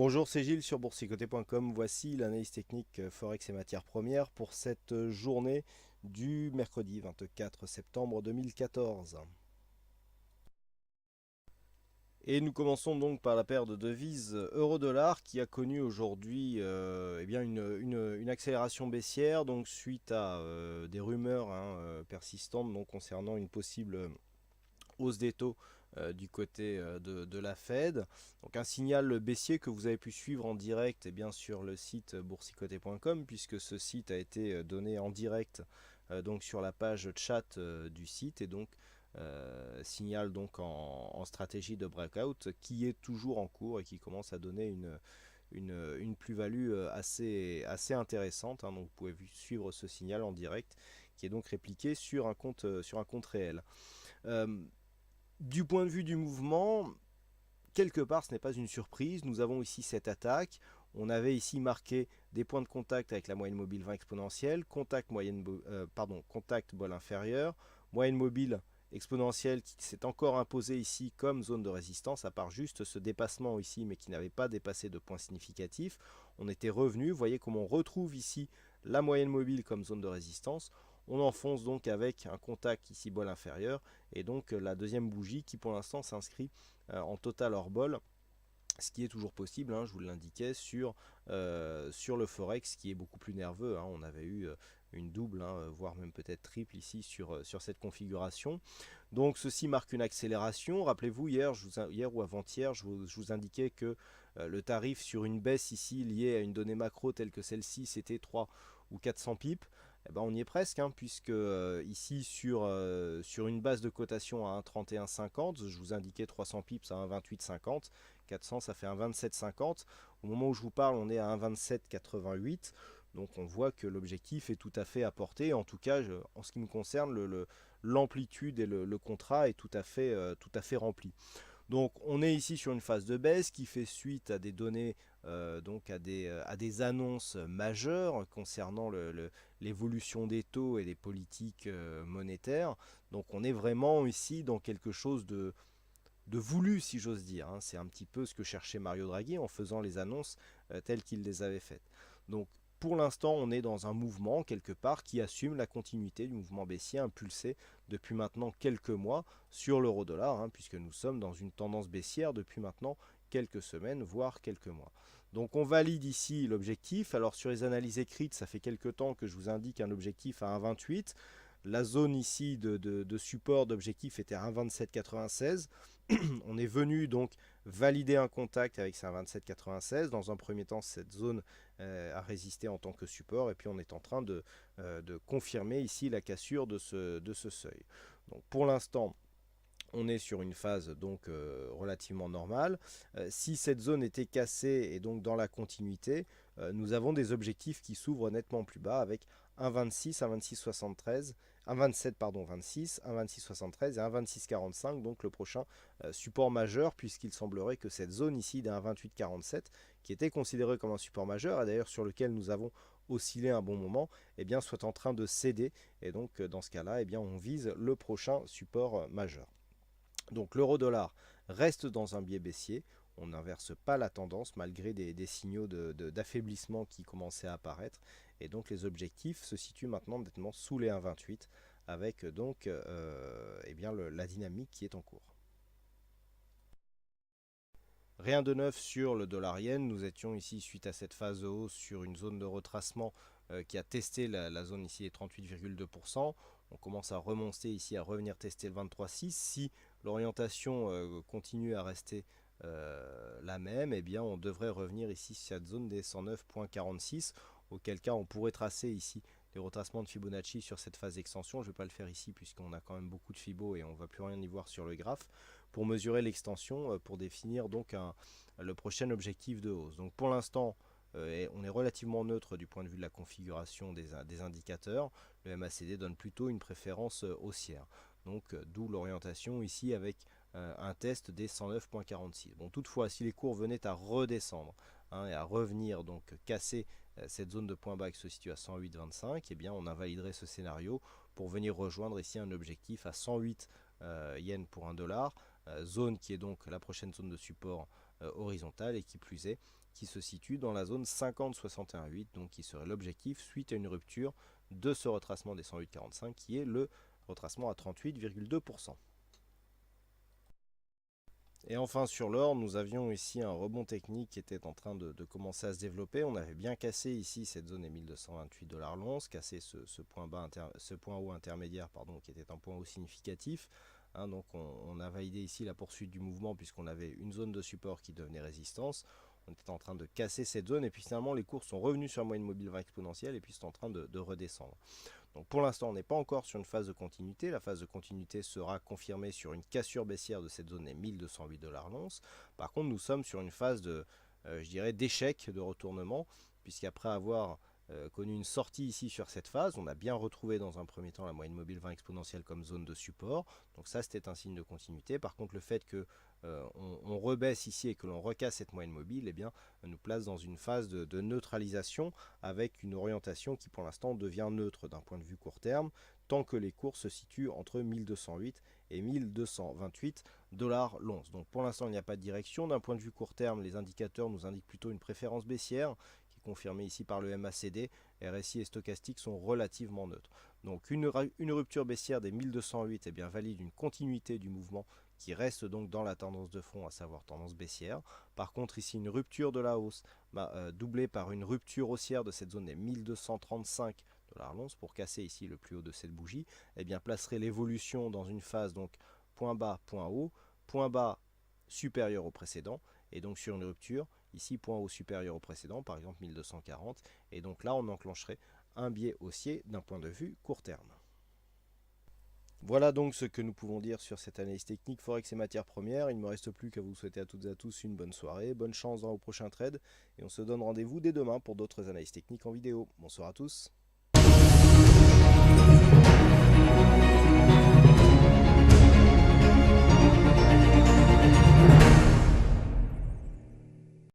Bonjour, c'est Gilles sur boursicoté.com. Voici l'analyse technique Forex et matières premières pour cette journée du mercredi 24 septembre 2014. Et nous commençons donc par la paire de devises euro-dollar qui a connu aujourd'hui une accélération baissière donc suite à des rumeurs persistantes donc, concernant une possible hausse des taux du côté de la Fed. Donc un signal baissier que vous avez pu suivre en direct sur le site boursicoté.com puisque ce site a été donné en direct donc sur la page chat du site et donc signal donc en stratégie de breakout qui est toujours en cours et qui commence à donner une plus-value assez intéressante. Donc vous pouvez suivre ce signal en direct qui est donc répliqué sur un compte réel. Euh, du point de vue du mouvement, quelque part, ce n'est pas une surprise. Nous avons ici cette attaque. On avait ici marqué des points de contact avec la moyenne mobile 20 exponentielle, contact bol inférieur, moyenne mobile exponentielle qui s'est encore imposée ici comme zone de résistance, à part juste ce dépassement ici, mais qui n'avait pas dépassé de points significatifs. On était revenu. Vous voyez comment on retrouve ici la moyenne mobile comme zone de résistance. On enfonce donc avec un contact ici bol inférieur et donc la deuxième bougie qui pour l'instant s'inscrit en total hors bol, ce qui est toujours possible, je vous l'indiquais, sur le Forex qui est beaucoup plus nerveux. On avait eu une double, voire même peut-être triple ici sur cette configuration. Donc ceci marque une accélération. Rappelez-vous, hier ou avant-hier, je vous indiquais que le tarif sur une baisse ici liée à une donnée macro telle que celle-ci, c'était 3 ou 400 pips. Eh ben, on y est presque, puisque ici sur une base de cotation à 1,3150, je vous indiquais 300 pips à 1,2850, 400 ça fait 1,2750. Au moment où je vous parle, on est à 1,2788. Donc on voit que l'objectif est tout à fait à portée. En tout cas, en ce qui me concerne, l'amplitude et le contrat est tout à fait rempli. Donc on est ici sur une phase de baisse qui fait suite à des données, donc à des annonces majeures concernant l'évolution des taux et des politiques monétaires. Donc on est vraiment ici dans quelque chose de voulu, si j'ose dire. C'est un petit peu ce que cherchait Mario Draghi en faisant les annonces telles qu'il les avait faites. Donc pour l'instant, on est dans un mouvement quelque part qui assume la continuité du mouvement baissier impulsé depuis maintenant quelques mois sur l'euro-dollar, puisque nous sommes dans une tendance baissière depuis maintenant quelques semaines, voire quelques mois. Donc on valide ici l'objectif. Alors sur les analyses écrites, ça fait quelques temps que je vous indique un objectif à 1,28. La zone ici de support d'objectif était à 1,2796. On est venu donc valider un contact avec ces 1,2796. Dans un premier temps, cette zone a résisté en tant que support et puis on est en train de confirmer ici la cassure de ce seuil. Donc pour l'instant, on est sur une phase donc relativement normale. Si cette zone était cassée et donc dans la continuité, nous avons des objectifs qui s'ouvrent nettement plus bas avec 1,26, 1,2673, 1,27 pardon, 26, 1,2673 et 1,2645, donc le prochain support majeur, puisqu'il semblerait que cette zone ici d'un 1,2847, qui était considérée comme un support majeur et d'ailleurs sur lequel nous avons oscillé un bon moment, soit en train de céder et donc dans ce cas-là, on vise le prochain support majeur. Donc l'euro-dollar reste dans un biais baissier. On n'inverse pas la tendance malgré des signaux d'affaiblissement qui commençaient à apparaître. Et donc les objectifs se situent maintenant nettement sous les 1,28 avec donc la dynamique qui est en cours. Rien de neuf sur le dollar yen. Nous étions ici suite à cette phase de hausse sur une zone de retracement qui a testé la zone ici des 38,2%. On commence à remonter ici, à revenir tester le 23,6. Si l'orientation continue à rester la même, on devrait revenir ici sur cette zone des 109,46, auquel cas on pourrait tracer ici les retracements de Fibonacci sur cette phase d'extension. Je ne vais pas le faire ici puisqu'on a quand même beaucoup de Fibo et on ne va plus rien y voir sur le graphe, pour mesurer l'extension, pour définir donc le prochain objectif de hausse. Donc pour l'instant, on est relativement neutre du point de vue de la configuration des indicateurs. Le MACD donne plutôt une préférence haussière. Donc d'où l'orientation ici avec un test des 109,46. Bon, toutefois, si les cours venaient à redescendre et à revenir, donc casser cette zone de point bas qui se situe à 108,25, on invaliderait ce scénario pour venir rejoindre ici un objectif à 108 yens pour $1, zone qui est donc la prochaine zone de support horizontale et qui plus est qui se situe dans la zone 50-61,8, donc qui serait l'objectif suite à une rupture de ce retracement des 108,45 qui est le retracement à 38,2%. Et enfin sur l'or, nous avions ici un rebond technique qui était en train de commencer à se développer. On avait bien cassé ici cette zone des 1228 $ l'once, cassé ce point haut intermédiaire qui était un point haut significatif. Donc on a validé ici la poursuite du mouvement puisqu'on avait une zone de support qui devenait résistance. On était en train de casser cette zone et puis finalement les cours sont revenus sur la moyenne mobile 20 exponentielle et puis sont en train de redescendre. Donc pour l'instant, on n'est pas encore sur une phase de continuité. La phase de continuité sera confirmée sur une cassure baissière de cette zone des 1208 $ l'once. Par contre, nous sommes sur une phase de, je dirais, d'échec de retournement, puisqu'après avoir connu une sortie ici sur cette phase, on a bien retrouvé dans un premier temps la moyenne mobile 20 exponentielle comme zone de support. Donc ça, c'était un signe de continuité. Par contre, le fait que on rebaisse ici et que l'on recasse cette moyenne mobile, eh bien, nous place dans une phase de neutralisation avec une orientation qui pour l'instant devient neutre d'un point de vue court terme, tant que les cours se situent entre 1208 et 1228 $ l'once. Donc pour l'instant, il n'y a pas de direction. D'un point de vue court terme, les indicateurs nous indiquent plutôt une préférence baissière, qui est confirmée ici par le MACD. RSI et stochastique sont relativement neutres. Donc une rupture baissière des 1208 eh bien, valide une continuité du mouvement qui reste donc dans la tendance de fond, à savoir tendance baissière. Par contre, ici, une rupture de la hausse doublée par une rupture haussière de cette zone des 1235 $ l'once pour casser ici le plus haut de cette bougie, eh bien, placerait l'évolution dans une phase donc point bas supérieur au précédent, et donc sur une rupture, ici point haut supérieur au précédent, par exemple 1240, et donc là on enclencherait un biais haussier d'un point de vue court terme. Voilà donc ce que nous pouvons dire sur cette analyse technique Forex et matières premières. Il ne me reste plus qu'à vous souhaiter à toutes et à tous une bonne soirée, bonne chance dans vos prochains trades, et on se donne rendez-vous dès demain pour d'autres analyses techniques en vidéo. Bonsoir à tous.